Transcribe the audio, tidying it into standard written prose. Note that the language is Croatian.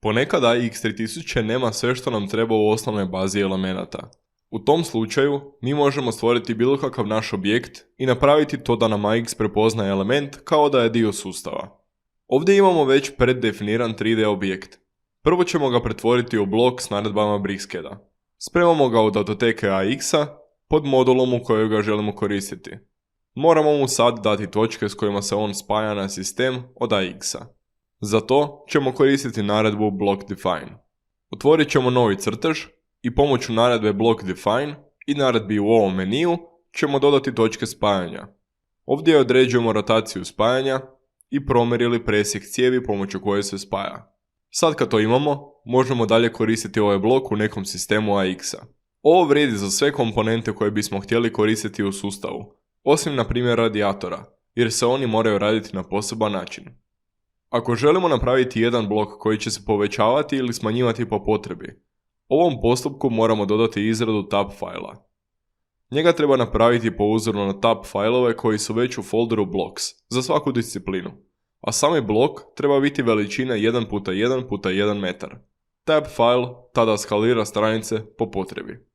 Ponekad AX3000 nema sve što nam treba u osnovnoj bazi elemenata. U tom slučaju, mi možemo stvoriti bilo kakav naš objekt i napraviti to da nam AX prepozna element kao da je dio sustava. Ovdje imamo već preddefiniran 3D objekt. Prvo ćemo ga pretvoriti u blok s naredbama Briskeda. Spremamo ga od datoteke AX-a pod modulom u kojoj ga želimo koristiti. Moramo mu sad dati točke s kojima se on spaja na sistem od AX-a. Za to ćemo koristiti naredbu blockDefine. Otvorit ćemo novi crtež i pomoću naredbe blockDefine i naredbi u ovom meniju ćemo dodati točke spajanja. Ovdje određujemo rotaciju spajanja i promjer ili presjek cijevi pomoću koje se spaja. Sad kad to imamo, možemo dalje koristiti ovaj blok u nekom sistemu AX-a. Ovo vrijedi za sve komponente koje bismo htjeli koristiti u sustavu, osim na primjer radijatora, jer se oni moraju raditi na poseban način. Ako želimo napraviti jedan blok koji će se povećavati ili smanjivati po potrebi, ovom postupku moramo dodati izradu tab fajla. Njega treba napraviti po uzoru na tab fajlove koji su već u folderu blocks za svaku disciplinu, a sami blok treba biti veličine 1x1x1 metar. Tab file tada skalira stranice po potrebi.